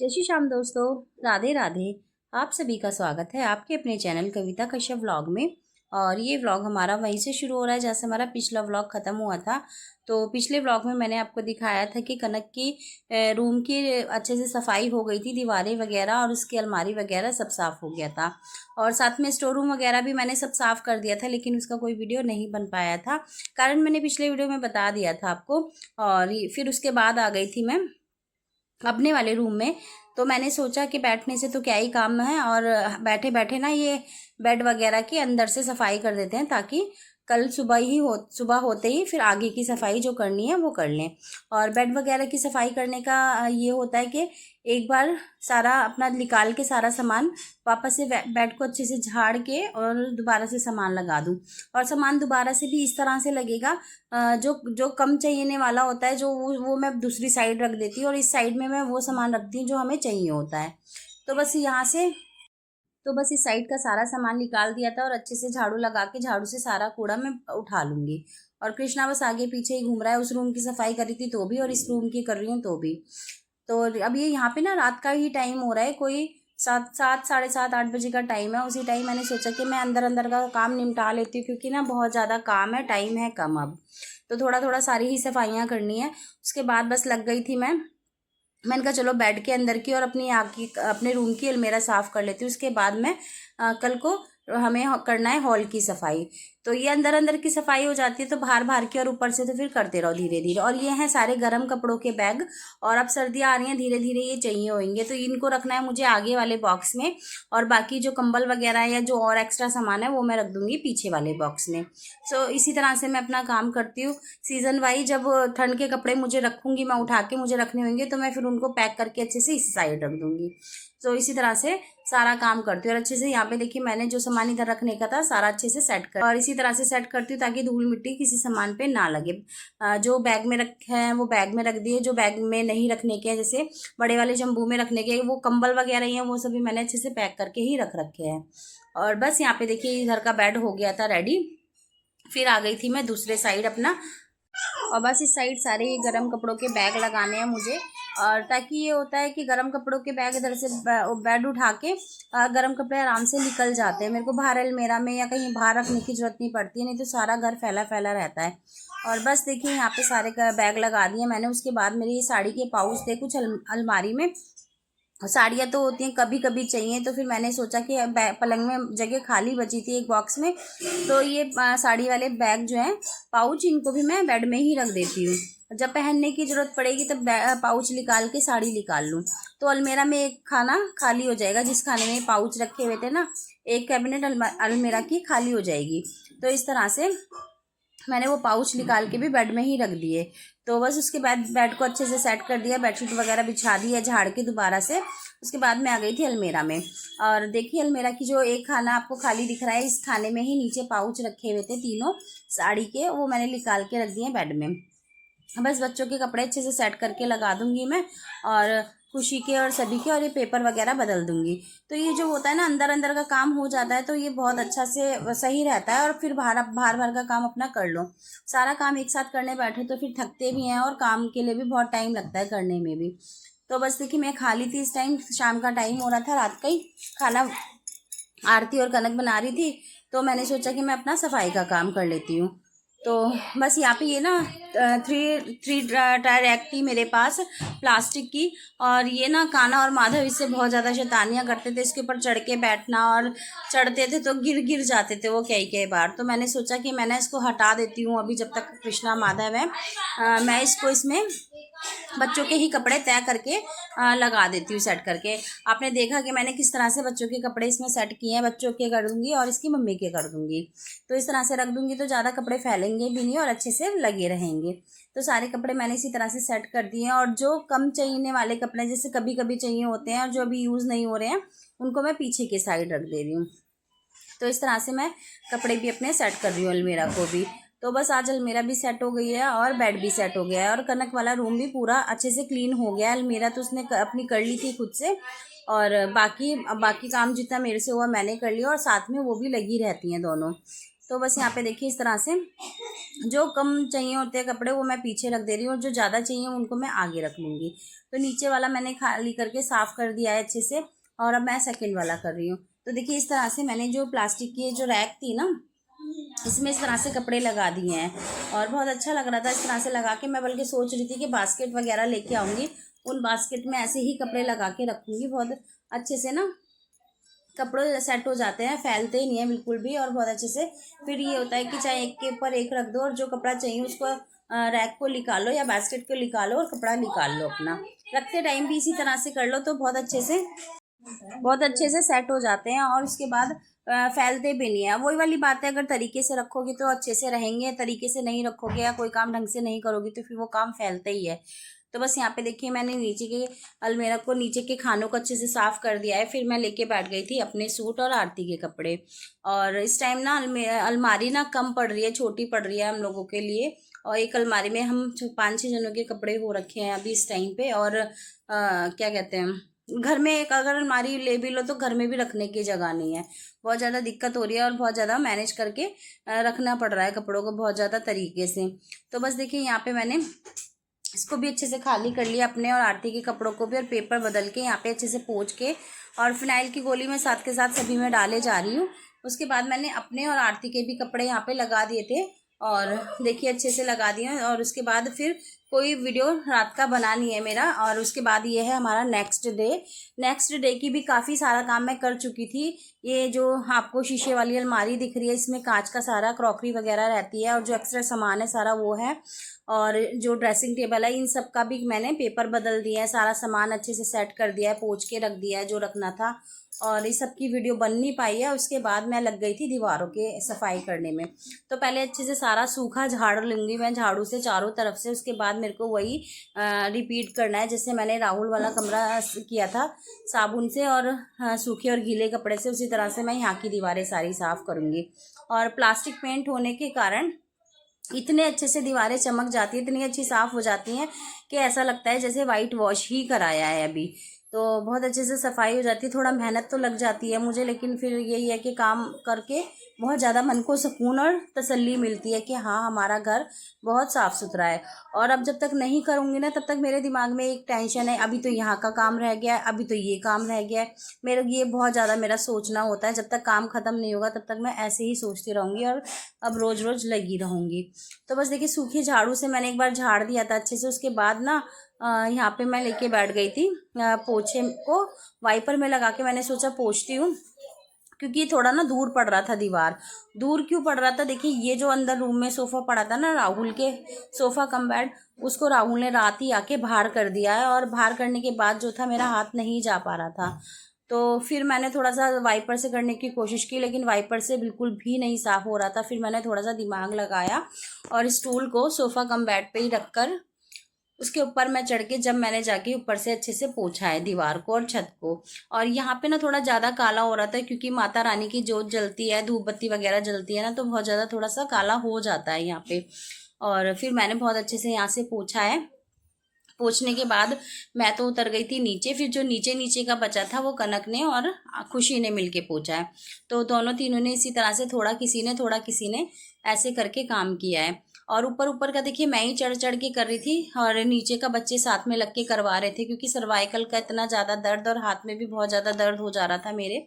जय श्री श्याम दोस्तों, राधे राधे। आप सभी का स्वागत है आपके अपने चैनल कविता कश्यप व्लॉग में। और ये व्लॉग हमारा वहीं से शुरू हो रहा है जैसे हमारा पिछला व्लॉग ख़त्म हुआ था। तो पिछले व्लॉग में मैंने आपको दिखाया था कि कनक की रूम की अच्छे से सफाई हो गई थी, दीवारें वगैरह और उसकी अलमारी वगैरह सब साफ़ हो गया था। और साथ में स्टोर रूम वगैरह भी मैंने सब साफ़ कर दिया था, लेकिन उसका कोई वीडियो नहीं बन पाया था, कारण मैंने पिछले वीडियो में बता दिया था आपको। और फिर उसके बाद आ गई थी मैं अपने वाले रूम में। तो मैंने सोचा कि बैठने से तो क्या ही काम है, और बैठे बैठे ना ये बेड वगैरह की अंदर से सफाई कर देते हैं, ताकि कल सुबह होते ही फिर आगे की सफाई जो करनी है वो कर लें। और बेड वगैरह की सफाई करने का ये होता है कि एक बार सारा अपना निकाल के सारा सामान वापस से बेड को अच्छे से झाड़ के और दोबारा से सामान लगा दूँ। और सामान दोबारा से भी इस तरह से लगेगा, जो जो कम चाहिए वाला होता है जो वो मैं दूसरी साइड रख देती हूँ, और इस साइड में मैं वो सामान रखती हूँ जो हमें चाहिए होता है। तो बस यहाँ से तो बस इस साइड का सारा सामान निकाल दिया था, और अच्छे से झाड़ू लगा के झाड़ू से सारा कूड़ा मैं उठा लूँगी। और कृष्णा बस आगे पीछे ही घूम रहा है, उस रूम की सफाई करी थी तो भी, और इस रूम की कर रही हूँ तो भी। तो अब ये यहाँ पे ना रात का ही टाइम हो रहा है, कोई सात साढ़े सात 8 बजे का टाइम है। उसी टाइम मैंने सोचा कि मैं अंदर अंदर का काम निपटा लेती हूँ, क्योंकि ना बहुत ज़्यादा काम है, टाइम है कम अब। तो थोड़ा थोड़ा सारी ही सफाइयाँ करनी है। उसके बाद बस लग गई थी मैंने कहा चलो बेड के अंदर की और अपने रूम की अलमीरा साफ़ कर लेती हूँ। उसके बाद मैं कल को हमें करना है हॉल की सफाई। तो ये अंदर अंदर की सफाई हो जाती है, तो बाहर बाहर की और ऊपर से तो फिर करते रहो धीरे धीरे। और ये हैं सारे गर्म कपड़ों के बैग, और अब सर्दियाँ आ रही हैं, धीरे धीरे ये चाहिए होंगे, तो इनको रखना है मुझे आगे वाले बॉक्स में। और बाकी जो कंबल वगैरह है या जो और एक्स्ट्रा सामान है वो मैं रख दूँगी पीछे वाले बॉक्स में। सो इसी तरह से मैं अपना काम करती हूँ सीज़न वाइज। जब ठंड के कपड़े मुझे रखूँगी, मैं उठा के मुझे रखने होंगे, तो मैं फिर उनको पैक करके अच्छे से इसी साइड रख दूँगी। तो इसी तरह से सारा काम करती हूँ। और अच्छे से यहाँ पे देखिए मैंने जो सामान इधर रखने का था सारा अच्छे से सेट कर, और इसी तरह से सेट करती हूँ ताकि धूल मिट्टी किसी सामान पे ना लगे। जो बैग में रखे हैं वो बैग में रख दिए, जो बैग में नहीं रखने के हैं जैसे बड़े वाले जम्बू में रखने के वो कंबल वगैरह हैं वो सभी मैंने अच्छे से पैक करके ही रख रखे हैं। और बस यहाँ पे देखिए इधर का बेड हो गया था रेडी। फिर आ गई थी मैं दूसरे साइड अपना, और बस इस साइड सारे गर्म कपड़ों के बैग लगाने हैं मुझे। और ताकि ये होता है कि गर्म कपड़ों के बैग इधर से बेड उठा के गर्म कपड़े आराम से निकल जाते हैं। मेरे को बाहर अलमीरा में या कहीं बाहर रखने की जरूरत नहीं पड़ती है, नहीं तो सारा घर फैला फैला रहता है। और बस देखिए यहाँ पे सारे बैग लगा दिए मैंने। उसके बाद मेरी ये साड़ी के पाउच थे कुछ अलमारी में। साड़ियाँ तो होती हैं कभी कभी चाहिए, तो फिर मैंने सोचा कि पलंग में जगह खाली बची थी एक बॉक्स में, तो ये साड़ी वाले बैग जो हैं पाउच, इनको भी मैं बेड में ही रख देती हूँ। जब पहनने की ज़रूरत पड़ेगी तब पाउच निकाल के साड़ी निकाल लूँ, तो अलमीरा में एक खाना खाली हो जाएगा। जिस खाने में पाउच रखे हुए थे ना, एक कैबिनेट अलमीरा की खाली हो जाएगी। तो इस तरह से मैंने वो पाउच निकाल के भी बेड में ही रख दिए। तो बस उसके बाद बेड को अच्छे से सेट कर दिया, बेडशीट वगैरह बिछा दी है झाड़ के दोबारा से। उसके बाद मैं आ गई थी अलमीरा में, और देखिए अलमीरा की जो एक खाना आपको खाली दिख रहा है, इस खाने में ही नीचे पाउच रखे हुए थे तीनों साड़ी के, वो मैंने निकाल के रख दिए बेड में। बस बच्चों के कपड़े अच्छे से सेट करके लगा दूंगी मैं, और खुशी के और सभी के, और ये पेपर वगैरह बदल दूंगी। तो ये जो होता है ना अंदर अंदर का काम हो जाता है, तो ये बहुत अच्छा से सही रहता है। और फिर बाहर बाहर का काम अपना कर लो। सारा काम एक साथ करने बैठे तो फिर थकते भी हैं, और काम के लिए भी बहुत टाइम लगता है करने में भी। तो बस देखिए मैं खा ली थी, इस टाइम शाम का टाइम हो रहा था, रात का ही खाना आरती और कनक बना रही थी, तो मैंने सोचा कि मैं अपना सफाई का काम कर लेती हूँ। तो बस यहाँ पे ये ना थ्री टायर रैक थी मेरे पास प्लास्टिक की, और ये ना कान्हा और माधव इससे बहुत ज़्यादा शैतानियाँ करते थे, इसके ऊपर चढ़ के बैठना, और चढ़ते थे तो गिर गिर जाते थे वो कई बार। तो मैंने सोचा कि मैंने इसको हटा देती हूँ अभी, जब तक कृष्णा माधव है। मैं इसको इसमें बच्चों के ही कपड़े तय करके लगा देती हूँ सेट करके। आपने देखा कि मैंने किस तरह से बच्चों के कपड़े इसमें सेट किए हैं, बच्चों के कर दूँगी और इसकी मम्मी के कर दूँगी। तो इस तरह से रख दूँगी तो ज़्यादा कपड़े फैलेंगे भी नहीं और अच्छे से लगे रहेंगे। तो सारे कपड़े मैंने इसी तरह से सेट कर दिए हैं, और जो कम चाहिए वाले कपड़े जैसे कभी कभी चाहिए होते हैं और जो अभी यूज़ नहीं हो रहे हैं, उनको मैं पीछे के साइड रख दे रही हूँ। तो इस तरह से मैं कपड़े भी अपने सेट कर रही हूँ अलमीरा को भी। तो बस आज अलमीरा भी सेट हो गई है और बेड भी सेट हो गया है, और कनक वाला रूम भी पूरा अच्छे से क्लीन हो गया है। अलमीरा तो उसने अपनी कर ली थी खुद से, और बाकी काम जितना मेरे से हुआ मैंने कर लिया, और साथ में वो भी लगी रहती हैं दोनों। तो बस यहाँ पे देखिए इस तरह से जो कम चाहिए होते हैं कपड़े वो मैं पीछे रख दे रही हूँ, और जो ज़्यादा चाहिए उनको मैं आगे रख लूँगी। तो नीचे वाला मैंने खाली करके साफ़ कर दिया है अच्छे से, और अब मैं सेकंड वाला कर रही हूँ। तो देखिए इस तरह से मैंने जो प्लास्टिक की जो रैक थी ना, इसमें इस तरह से कपड़े लगा दिए हैं, और बहुत अच्छा लग रहा था इस तरह से लगा के। मैं बल्कि सोच रही थी कि बास्केट वगैरह लेके आऊँगी, उन बास्केट में ऐसे ही कपड़े लगा के रखूँगी। बहुत अच्छे से ना कपड़े सेट हो जाते हैं, फैलते ही नहीं है बिल्कुल भी, और बहुत अच्छे से। फिर ये होता है कि चाहे एक के ऊपर एक रख दो, और जो कपड़ा चाहिए उसको रैक को निकालो या बास्केट को निकालो और कपड़ा निकाल लो अपना। रखते टाइम भी इसी तरह से कर लो तो बहुत अच्छे से सेट हो जाते हैं, और उसके बाद फैलते भी नहीं है। वही वाली बात है, अगर तरीके से रखोगे तो अच्छे से रहेंगे, तरीके से नहीं रखोगे या कोई काम ढंग से नहीं करोगे तो फिर वो काम फैलता ही है। तो बस यहाँ पे देखिए मैंने नीचे के अलमीरा को, नीचे के खानों को अच्छे से साफ़ कर दिया है। फिर मैं लेके बैठ गई थी अपने सूट और आरती के कपड़े। और इस टाइम ना अलमारी ना कम पड़ रही है, छोटी पड़ रही है हम लोगों के लिए। और एक अलमारी में हम 5-6 जनों के कपड़े हो रखे हैं अभी इस टाइम पे। और क्या कहते हैं, घर में एक अगर अलमारी ले भी लो तो घर में भी रखने की जगह नहीं है। बहुत ज़्यादा दिक्कत हो रही है, और बहुत ज़्यादा मैनेज करके रखना पड़ रहा है कपड़ों को बहुत ज़्यादा तरीके से। तो बस देखिए यहाँ पे मैंने इसको भी अच्छे से खाली कर लिया, अपने और आरती के कपड़ों को भी, और पेपर बदल के यहाँ पे अच्छे से पोंछ के, और फिनाइल की गोली मैं साथ के साथ सभी में डाले जा रही हूँ। उसके बाद मैंने अपने और आरती के भी कपड़े यहाँ पे लगा दिए थे, और देखिए अच्छे से लगा दिए। और उसके बाद फिर कोई वीडियो रात का बना नहीं है मेरा। और उसके बाद ये है हमारा नेक्स्ट डे की भी काफ़ी सारा काम मैं कर चुकी थी। ये जो आपको शीशे वाली अलमारी दिख रही है, इसमें कांच का सारा क्रॉकरी वगैरह रहती है, और जो एक्स्ट्रा सामान है सारा वो है। और जो ड्रेसिंग टेबल है इन सब का भी मैंने पेपर बदल दिया है, सारा सामान अच्छे से सेट कर दिया है, पोंछ के रख दिया है जो रखना था। और इस सब की वीडियो बन नहीं पाई है। उसके बाद मैं लग गई थी दीवारों के सफाई करने में। तो पहले अच्छे से सारा सूखा झाड़ लूँगी मैं झाड़ू से चारों तरफ से। उसके बाद मेरे को वही रिपीट करना है जैसे मैंने राहुल वाला कमरा किया था साबुन से, और सूखे और गीले कपड़े से, उसी तरह से मैं यहाँ की दीवारें सारी साफ़ करूँगी। और प्लास्टिक पेंट होने के कारण इतने अच्छे से दीवारें चमक जाती है, इतनी अच्छी साफ़ हो जाती हैं कि ऐसा लगता है जैसे वाइट वॉश ही कराया है अभी। तो बहुत अच्छे से सफाई हो जाती है। थोड़ा मेहनत तो लग जाती है मुझे, लेकिन फिर यही है कि काम करके बहुत ज़्यादा मन को सुकून और तसल्ली मिलती है कि हाँ हमारा घर बहुत साफ़ सुथरा है। और अब जब तक नहीं करूँगी ना तब तक मेरे दिमाग में एक टेंशन है, अभी तो यहाँ का काम रह गया है, अभी तो ये काम रह गया है। ये बहुत ज़्यादा मेरा सोचना होता है। जब तक काम ख़त्म नहीं होगा तब तक मैं ऐसे ही सोचती रहूँगी, और अब रोज़ रोज़ लगी रहूँगी। तो बस देखिए सूखी झाड़ू से मैंने एक बार झाड़ दिया था अच्छे से। उसके बाद ना यहाँ पे मैं लेके बैठ गई थी पोछे को, वाइपर में लगा के मैंने सोचा पोंछती हूँ, क्योंकि थोड़ा ना दूर पड़ रहा था दीवार। दूर क्यों पड़ रहा था, देखिए ये जो अंदर रूम में सोफ़ा पड़ा था ना राहुल के, सोफ़ा कम बेड, उसको राहुल ने रात ही आके बाहर कर दिया है। और बाहर करने के बाद जो था मेरा हाथ नहीं जा पा रहा था। तो फिर मैंने थोड़ा सा वाइपर से करने की कोशिश की, लेकिन वाइपर से बिल्कुल भी नहीं साफ़ हो रहा था। फिर मैंने थोड़ा सा दिमाग लगाया और स्टूल को सोफ़ा कम बेड पे ही रख कर उसके ऊपर मैं चढ़ के जब मैंने जाके ऊपर से अच्छे से पोंछा है दीवार को और छत को। और यहाँ पे ना थोड़ा ज़्यादा काला हो रहा था, क्योंकि माता रानी की जोत जलती है, धूप बत्ती वगैरह जलती है ना, तो बहुत ज़्यादा थोड़ा सा काला हो जाता है यहाँ पे। और फिर मैंने बहुत अच्छे से यहाँ से पोंछा है। पोंछने के बाद मैं तो उतर गई थी नीचे। फिर जो नीचे नीचे का बचा था वो कनक ने और खुशी ने मिलके पोंछा है। तो दोनों तीनों ने इसी तरह से थोड़ा किसी ने ऐसे करके काम किया है। और ऊपर ऊपर का देखिए मैं ही चढ़ चढ़ के कर रही थी, और नीचे का बच्चे साथ में लग के करवा रहे थे, क्योंकि सर्वाइकल का इतना ज़्यादा दर्द और हाथ में भी बहुत ज़्यादा दर्द हो जा रहा था मेरे।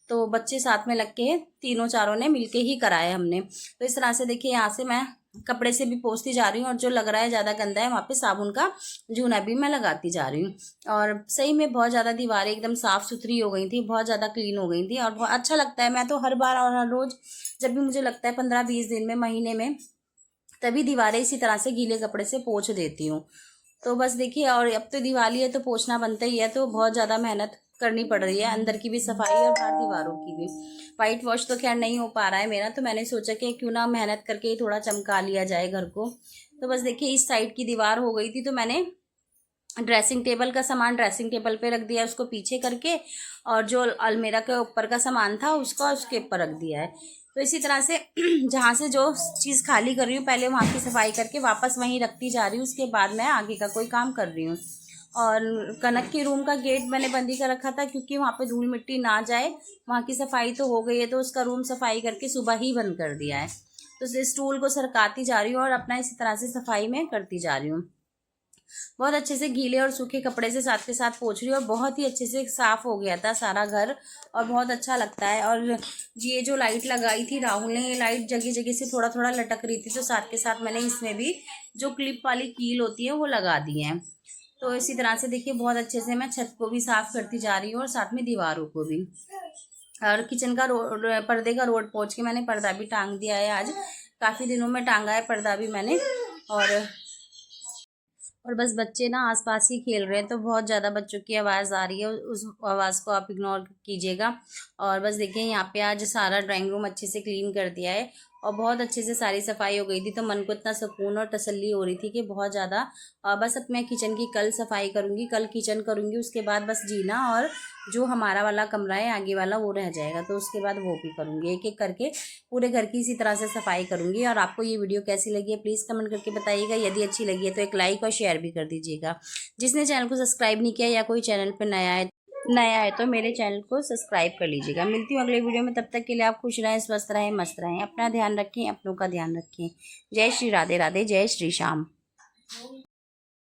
तो बच्चे साथ में लग के तीनों चारों ने मिलके ही कराया हमने। तो इस तरह से देखिए यहाँ से मैं कपड़े से भी पोंछती जा रही हूँ, और जो लग रहा है ज़्यादा गंदा है वहाँ पे साबुन का जूना भी मैं लगाती जा रही हूँ। और सही में बहुत ज़्यादा दीवारें एकदम साफ़ सुथरी हो गई थी, बहुत ज़्यादा क्लीन हो गई थी, और बहुत अच्छा लगता है। मैं तो हर बार और हर रोज़ जब भी मुझे लगता है 15-20 दिन में, महीने में, तभी दीवारें इसी तरह से गीले कपड़े से पोंछ देती हूँ। तो बस देखिए, और अब तो दिवाली है तो पोंछना बनता ही है, तो बहुत ज़्यादा मेहनत करनी पड़ रही है, अंदर की भी सफाई और बाहर दीवारों की भी। वाइट वॉश तो खैर नहीं हो पा रहा है मेरा, तो मैंने सोचा कि क्यों ना मेहनत करके ही थोड़ा चमका लिया जाए घर को। तो बस देखिए इस साइड की दीवार हो गई थी, तो मैंने ड्रेसिंग टेबल का सामान ड्रेसिंग टेबल पे रख दिया उसको पीछे करके, और जो अलमीरा के ऊपर का सामान था उसका उसके ऊपर रख दिया है। तो इसी तरह से जहाँ से जो चीज़ खाली कर रही हूँ पहले वहाँ की सफाई करके वापस वहीं रखती जा रही हूँ, उसके बाद मैं आगे का कोई काम कर रही हूँ। और कनक के रूम का गेट मैंने बंद ही कर रखा था, क्योंकि वहाँ पे धूल मिट्टी ना जाए। वहाँ की सफाई तो हो गई है, तो उसका रूम सफाई करके सुबह ही बंद कर दिया है। तो इस स्टूल को सरकाती जा रही हूँ और अपना इसी तरह से सफाई में करती जा रही हूँ। बहुत अच्छे से गीले और सूखे कपड़े से साथ के साथ पोंछ रही हूँ और बहुत ही अच्छे से साफ़ हो गया था सारा घर और बहुत अच्छा लगता है। और ये जो लाइट लगाई थी राहुल ने, ये लाइट जगह जगह से थोड़ा थोड़ा लटक रही थी, तो साथ के साथ मैंने इसमें भी जो क्लिप वाली कील होती है वो लगा दी है। तो इसी तरह से देखिए बहुत अच्छे से मैं छत को भी साफ़ करती जा रही हूँ और साथ में दीवारों को भी। और किचन का पर्दे का रोड पोंछ के मैंने पर्दा भी टांग दिया है। आज काफ़ी दिनों में टांगा है पर्दा भी मैंने। और बस बच्चे ना आसपास ही खेल रहे हैं, तो बहुत ज़्यादा बच्चों की आवाज़ आ रही है, उस आवाज़ को आप इग्नोर कीजिएगा। और बस देखिए यहाँ पे आज सारा ड्राइंग रूम अच्छे से क्लीन कर दिया है और बहुत अच्छे से सारी सफाई हो गई थी, तो मन को इतना सुकून और तसल्ली हो रही थी कि बहुत ज़्यादा। बस अब मैं किचन की कल सफाई करूँगी, कल किचन करूँगी, उसके बाद बस जीना और जो हमारा वाला कमरा है आगे वाला वो रह जाएगा, तो उसके बाद वो भी करूँगी। एक एक करके पूरे घर की इसी तरह से सफाई करूँगी। और आपको ये वीडियो कैसी लगी है प्लीज़ कमेंट करके बताइएगा। यदि अच्छी लगी है तो एक लाइक और शेयर भी कर दीजिएगा। जिसने चैनल को सब्सक्राइब नहीं किया या कोई चैनल पर नया है तो मेरे चैनल को सब्सक्राइब कर लीजिएगा। मिलती हूँ अगले वीडियो में, तब तक के लिए आप खुश रहें, स्वस्थ रहें, मस्त रहें, अपना ध्यान रखें, अपनों का ध्यान रखें। जय श्री राधे राधे, जय श्री श्याम।